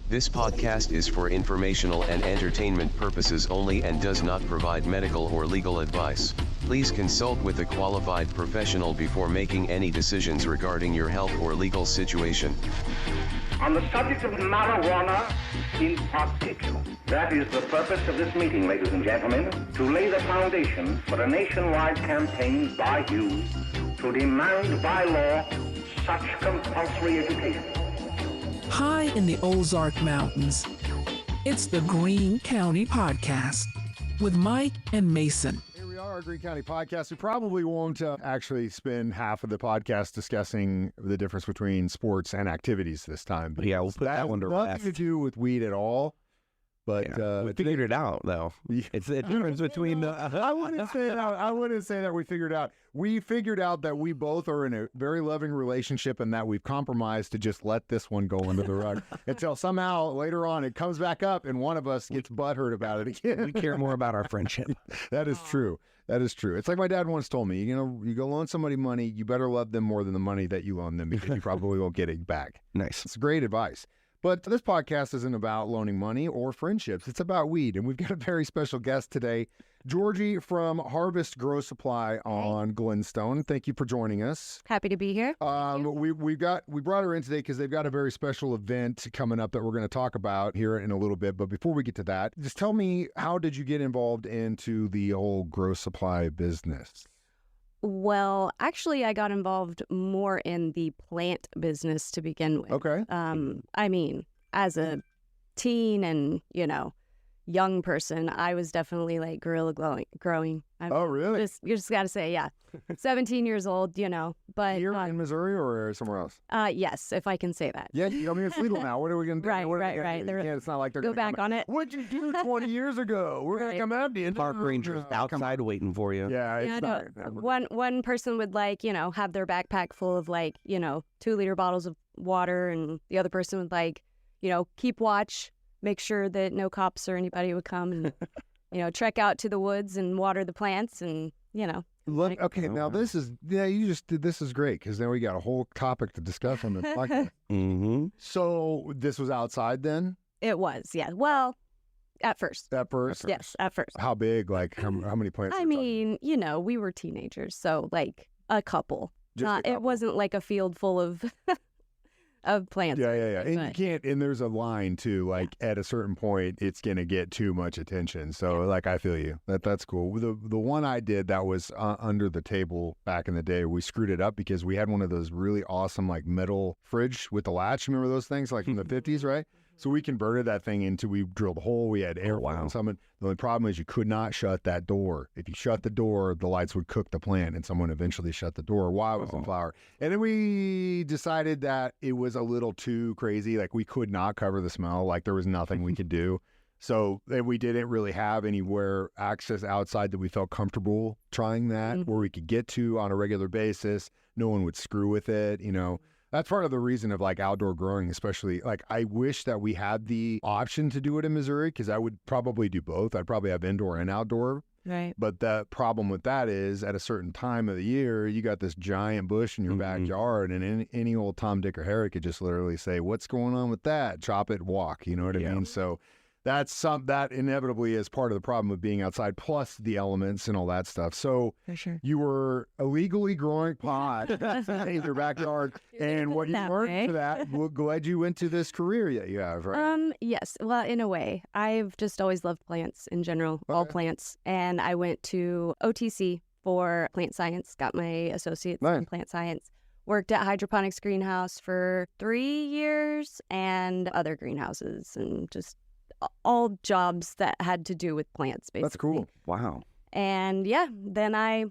This podcast is for informational and entertainment purposes only and does not provide medical or legal advice. Please consult with a qualified professional before making any decisions regarding your health or legal situation. On the subject of marijuana in particular. That is the purpose of this meeting, ladies and gentlemen, to lay the foundation for a nationwide campaign by you to demand by law such compulsory education. High in the Ozark Mountains, it's the Greene County Podcast with Mike and Mason. Here we are, our Greene County Podcast. We probably won't actually spend half of the podcast discussing the difference between sports and activities this time. Yeah, we'll put that one to rest. Nothing to do with weed at all. But we figured it out, though. It's the difference between the... I wouldn't say that. I wouldn't say that we figured out. We figured out that we both are in a very loving relationship and that we've compromised to just let this one go under the rug until somehow later on it comes back up and one of us gets butthurt about it again. We care more about our friendship. That is true. That is true. It's like my dad once told me, you go loan somebody money, you better love them more than the money that you loan them because you probably won't get it back. Nice. It's great advice. But this podcast isn't about loaning money or friendships. It's about weed. And we've got a very special guest today, Jorgie from Harvest Grow Supply on Glenstone. Thank you for joining us. Happy to be here. We brought her in today because they've got a very special event coming up that we're going to talk about here in a little bit. But before we get to that, just tell me, how did you get involved into the whole grow supply business? Well, actually, I got involved more in the plant business to begin with. Okay. I mean, as a teen and, young person, I was definitely like guerrilla growing. Oh, really? You just got to say, yeah. 17 years old, but... Here in Missouri or somewhere else? Yes, if I can say that. Yeah, it's legal now. What are we going to do? Right. It's not like they're go going back on it. What'd you do 20 years ago? We're going to come out to you. Park rangers outside waiting for you. Yeah, it's not. One person would have their backpack full of 2-liter bottles of water, and the other person would keep watch, make sure that no cops or anybody would come and, trek out to the woods and water the plants and, Look, okay, now this is great because now we got a whole topic to discuss on this podcast. Mm-hmm. So this was outside then? It was, yeah. Well, at first. Yes, at first. How big? How many plants? I mean, we were teenagers, so a couple. It wasn't like a field full of of plants. Yeah. And you can't, and there's a line too, at a certain point, it's going to get too much attention. So I feel you. That's cool. The one I did that was under the table back in the day, we screwed it up because we had one of those really awesome, metal fridge with the latch. Remember those things from the 50s, right? So we converted that thing into, we drilled a hole, we had air and something. The only problem is you could not shut that door. If you shut the door, the lights would cook the plant, and someone eventually shut the door while it was in flower. And then we decided that it was a little too crazy. We could not cover the smell. There was nothing we could do. So then we didn't really have anywhere access outside that we felt comfortable trying that, where we could get to on a regular basis. No one would screw with it, That's part of the reason of outdoor growing, especially I wish that we had the option to do it in Missouri because I would probably do both. I'd probably have indoor and outdoor. Right. But the problem with that is at a certain time of the year, you got this giant bush in your backyard and any old Tom, Dick, or Harry could just literally say, what's going on with that? Chop it, walk. You know what I mean? So that inevitably is part of the problem of being outside, plus the elements and all that stuff. So for sure. You were illegally growing pot in your backyard, and what you learned for that led you into this career that you have, right? Yes. Well, in a way, I've just always loved plants in general, all plants, and I went to OTC for plant science, got my associates in plant science. Worked at hydroponics greenhouse for 3 years and other greenhouses and just all jobs that had to do with plants, basically. That's cool. Wow. And then I,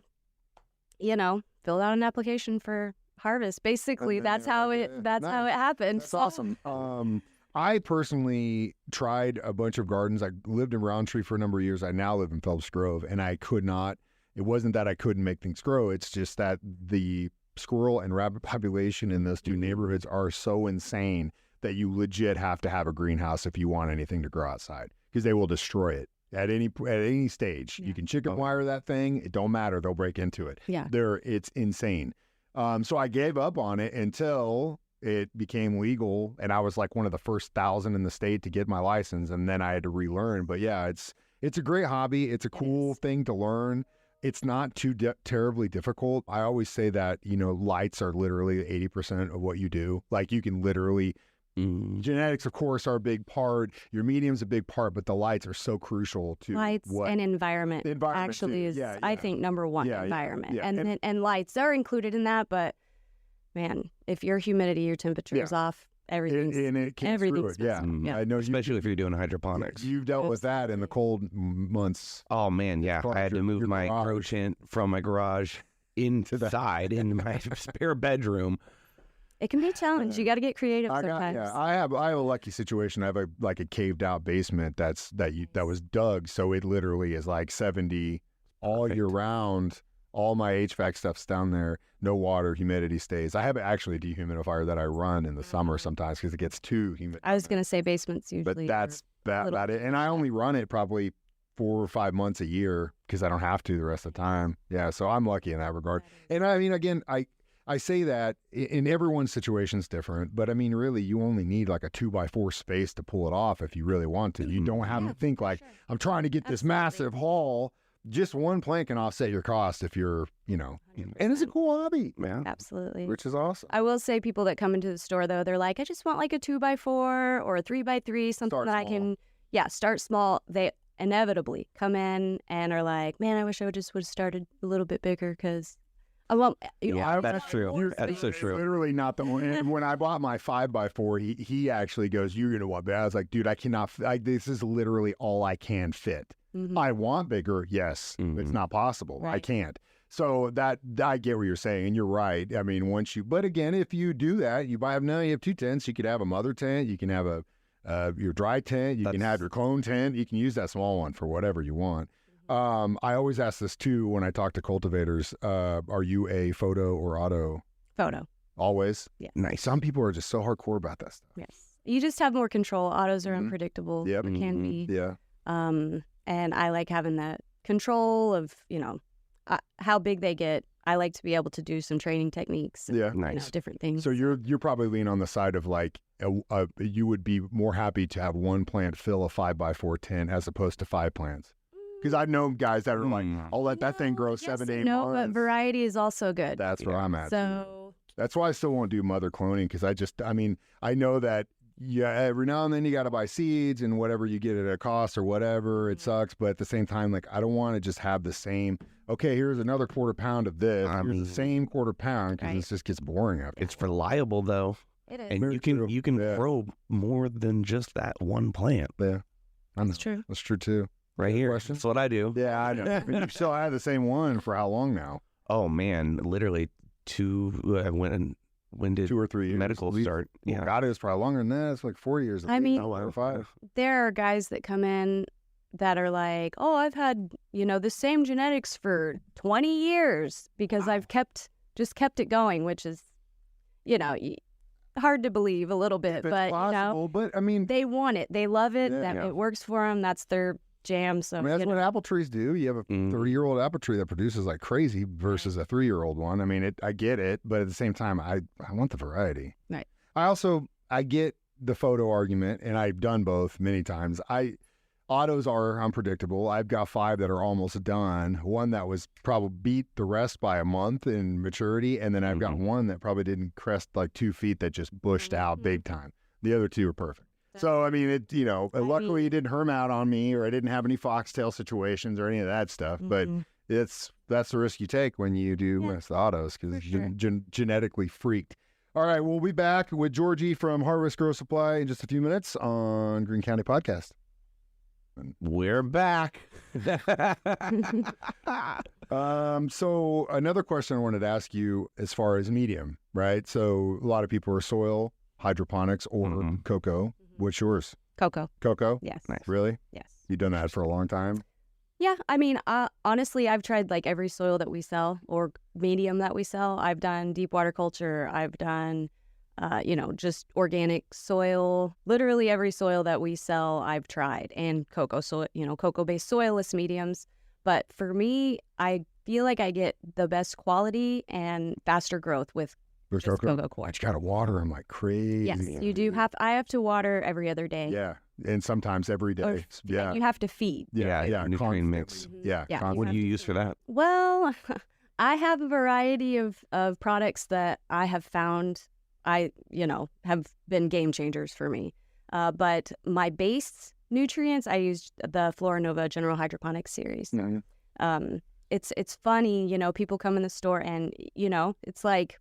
filled out an application for Harvest. Basically, that's how it happened. That's awesome. I personally tried a bunch of gardens. I lived in Roundtree for a number of years. I now live in Phelps Grove, and I could not. It wasn't that I couldn't make things grow. It's just that the squirrel and rabbit population in those two neighborhoods are so insane that you legit have to have a greenhouse if you want anything to grow outside because they will destroy it at any stage. You can chicken wire that thing. It don't matter. They'll break into it. Yeah. It's insane. So I gave up on it until it became legal, and I was like one of the first 1,000 in the state to get my license, and then I had to relearn. But yeah, it's a great hobby. It's a cool thing to learn. It's not too terribly difficult. I always say that, lights are literally 80% of what you do. Like you can literally, genetics, of course, are a big part. Your medium's a big part, but the lights are so crucial to lights and environment. The environment actually is, I think, number one, environment. Yeah. And lights are included in that, but man, if your humidity, your temperature is off, everything's everything's yeah. I know, especially if you're doing hydroponics. You've dealt with that in the cold months. Oh man, yeah. I had to move my grow tent from my garage inside in my spare bedroom. It can be a challenge. You got to get creative sometimes. I have a lucky situation. I have a caved out basement that was dug, so it literally is like 70 all year round. All my HVAC stuff's down there. No water, humidity stays. I have actually a dehumidifier that I run in the summer sometimes because it gets too humid. I was going to say basements usually. But that's about it. And I only run it probably 4 or 5 months a year because I don't have to the rest of the time. Yeah, so I'm lucky in that regard. And I mean, again, I say that in everyone's situation's different, but I mean, really, you only need like a 2x4 space to pull it off if you really want to. You don't have to think like, I'm trying to get this massive haul. Just one plant can offset your cost if you're, and it's a cool hobby. Yeah. Absolutely. Which is awesome. I will say people that come into the store, though, they're like, I just want like a 2x4 or a 3x3, something that I can, start small. They inevitably come in and are like, man, I wish I would have started a little bit bigger because that's true. That's so true. Literally not the one. When I bought my 5x4, he actually goes, you're going to want bigger. I was like, dude, I cannot, this is literally all I can fit. Mm-hmm. I want bigger, yes. Mm-hmm. It's not possible. Right. I can't. So that I get what you're saying, and you're right. I mean, but again, if you do that, you have 2 tents. You could have a mother tent. You can have your dry tent. You can have your clone tent. You can use that small one for whatever you want. I always ask this too when I talk to cultivators. Are you a photo or auto? Photo. Always? Yes. Nice. Some people are just so hardcore about that stuff. Yes. You just have more control. Autos are unpredictable. Yep. It can be. Yeah. And I like having that control of, how big they get. I like to be able to do some training techniques. And, nice. Different things. So you're probably leaning on the side of like, you would be more happy to have one plant fill a 5x4 tent as opposed to 5 plants. Because I've known guys that are like, I'll let that thing grow 7 to 8 months. No, but variety is also good. That's where I'm at. So that's why I still won't do mother cloning because I know that every now and then you got to buy seeds and whatever you get at a cost or whatever, it sucks. But at the same time, like I don't want to just have the same, okay, here's another quarter pound of this. Here's the same quarter pound because it just gets boring after. It's reliable though. It is. And you can grow more than just that one plant. Yeah. That's true. That's true too. Right here. That's what I do. Yeah, I know. You still have the same one for how long now? Oh man, literally 2. When did 2 or 3 years medical start? Yeah, God, it was probably longer than that. It's like 4 years. Or 5. There are guys that come in that are like, oh, I've had the same genetics for 20 years because I've kept it going, which is hard to believe a little bit, but possible, but I mean, they want it, they love it, it works for them. That's their jam. So that's what apple trees do. You have a 30-year-old apple tree that produces like crazy versus a 3-year-old one. I mean, I get it, but at the same time, I want the variety. Right. I get the photo argument, and I've done both many times. Autos are unpredictable. I've got 5 that are almost done. One that was probably beat the rest by a month in maturity, and then I've got one that probably didn't crest like 2 feet that just bushed out big time. The other 2 are perfect. So, I mean, luckily it didn't herm out on me or I didn't have any foxtail situations or any of that stuff. But that's the risk you take when you do the autos because it's genetically freaked. All right, we'll be back with Jorgie from Harvest Grow Supply in just a few minutes on Green County Podcast. We're back. So another question I wanted to ask you as far as medium, right? So a lot of people are soil, hydroponics, or cocoa. What's yours? Cocoa. Cocoa? Yes. Nice. Really? Yes. You've done that for a long time? Yeah. I mean, honestly, I've tried like every soil that we sell or medium that we sell. I've done deep water culture. I've done, just organic soil. Literally every soil that we sell, I've tried. And cocoa soil, cocoa-based soilless mediums. But for me, I feel like I get the best quality and faster growth with There's just cocoa. cocoa coir. But you got to water them like crazy. Yes, you do I have to water every other day. Yeah, and sometimes every day. Yeah. You have to feed. Yeah, nutrient mix. Yeah. Yeah, What do you use for that? Well, I have a variety of products that I have found have been game changers for me. But my base nutrients, I use the Floranova General Hydroponics series. Mm-hmm. It's funny, people come in the store and, it's like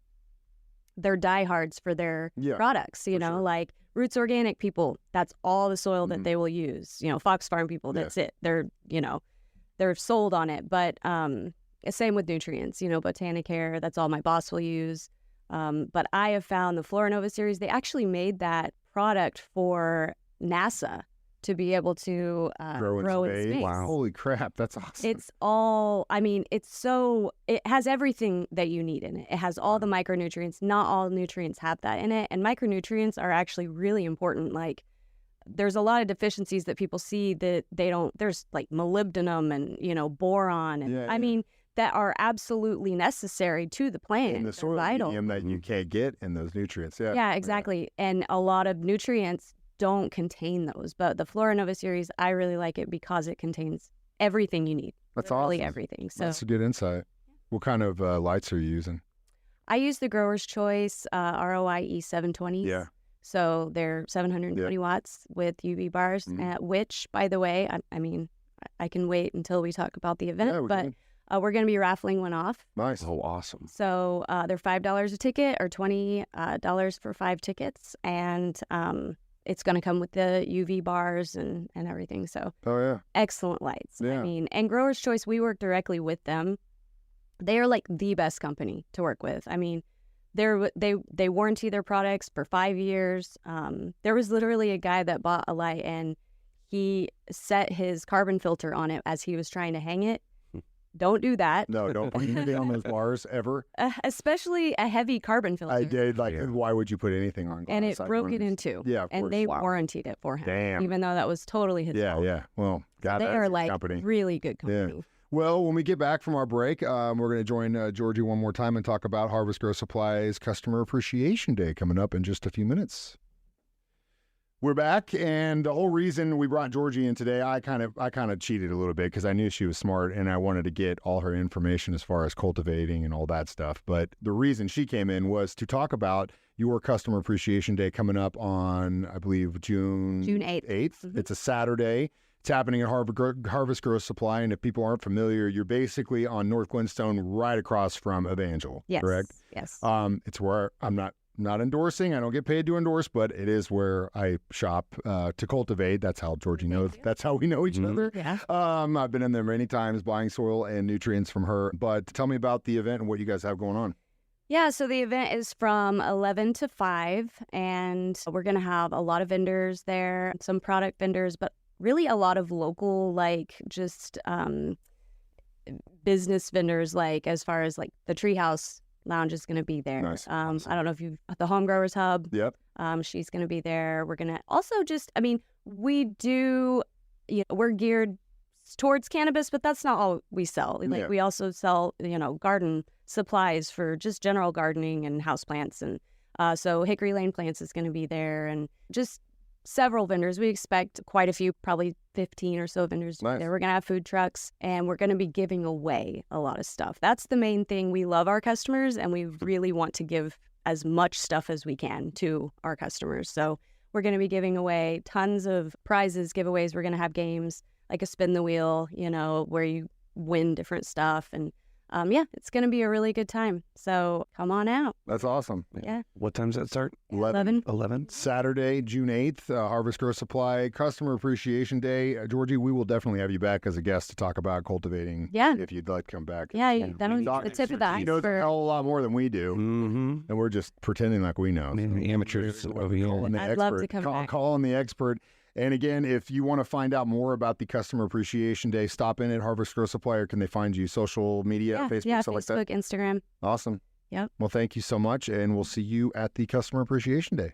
they're diehards for their products, sure. Like Roots Organic people, that's all the soil that they will use. Fox Farm people, that's it. They're sold on it. But same with nutrients, Botanicare, that's all my boss will use. But I have found the Floranova series, they actually made that product for NASA to be able to grow in space. Wow. Holy crap, that's awesome. It's all, it has everything that you need in it. It has all the micronutrients. Not all nutrients have that in it. And micronutrients are actually really important. Like, there's a lot of deficiencies that people see that they don't, there's like molybdenum and, boron. And, that are absolutely necessary to the plant. And the soil medium that you can't get in those nutrients. Yeah, exactly. And a lot of nutrients don't contain those. But the Floranova series, I really like it because it contains everything you need. That's literally awesome. Everything. So that's a good insight. What kind of lights are you using? I use the Grower's Choice ROIE 720s. Yeah. So they're 720 watts with UV bars, which, by the way, I can wait until we talk about the event, but we're going to be raffling one off. Nice. Oh, awesome. So they're $5 a ticket or $20 for 5 tickets. And it's going to come with the UV bars and everything. So excellent lights. Yeah. And Grower's Choice, we work directly with them. They are like the best company to work with. They warranty their products for 5 years. There was literally a guy that bought a light and he set his carbon filter on it as he was trying to hang it. Don't do that. No, don't put anything on those bars ever. Especially a heavy carbon filter. I did. Why would you put anything on glass? And it broke it in two. Yeah, of course. And they warrantied it for him. Damn. Even though that was totally his fault. Yeah. Well, God, they are like company. really good company. Yeah. Well, when we get back from our break, we're going to join Jorgie one more time and talk about Harvest Grow Supply's Customer Appreciation Day coming up in just a few minutes. We're back, and the whole reason we brought Jorgie in today, I kind of cheated a little bit because I knew she was smart and I wanted to get all her information as far as cultivating and all that stuff. But the reason she came in was to talk about your Customer Appreciation Day coming up on, I believe, June 8th. Mm-hmm. It's a Saturday. It's happening at Harvest Grow Supply, and if people aren't familiar, you're basically on North Glenstone, right across from Evangel. Yes. Correct? Yes. It's where I'm not endorsing. I don't get paid to endorse, but it is where I shop to cultivate. That's how Jorgie knows. That's how we know each other. Yeah. I've been in there many times buying soil and nutrients from her. But tell me about the event and what you guys have going on. Yeah, so the event is from 11 to 5, and we're going to have a lot of vendors there, some product vendors, but really a lot of local, just business vendors, as far as the Treehouse Lounge is going to be there. Nice. Awesome. I don't know if you've the Home Growers Hub. Yep. She's going to be there. We're going to also we do, we're geared towards cannabis, but that's not all we sell. We also sell, garden supplies for just general gardening and houseplants. And so Hickory Lane Plants is going to be there, and just several vendors. We expect quite a few, probably 15 or so vendors there. We're going to have food trucks, and we're going to be giving away a lot of stuff. That's the main thing. We love our customers, and we really want to give as much stuff as we can to our customers. So we're going to be giving away tons of prizes, giveaways. We're going to have games like a spin the wheel, where you win different stuff. And it's going to be a really good time. So come on out. That's awesome. Yeah. What time does that start? 11. Saturday, June 8th, Harvest Grow Supply Customer Appreciation Day. Jorgie, we will definitely have you back as a guest to talk about cultivating. Yeah. If you'd like to come back. Yeah, that'll be the tip of the iceberg. He knows a hell of a lot more than we do. Mm-hmm. And we're just pretending like we know. Amateurs over here. I'd love to come back. Call on the expert. And again, if you want to find out more about the Customer Appreciation Day, stop in at Harvest Grow Supply, or can they find you? Social media, Facebook, stuff Facebook, like that? Instagram. Awesome. Yep. Well, thank you so much, and we'll see you at the Customer Appreciation Day.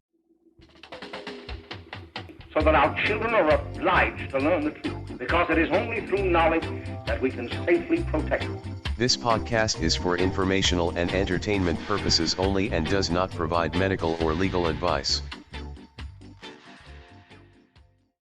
So that our children are obliged to learn the truth, because it is only through knowledge that we can safely protect them. This podcast is for informational and entertainment purposes only and does not provide medical or legal advice.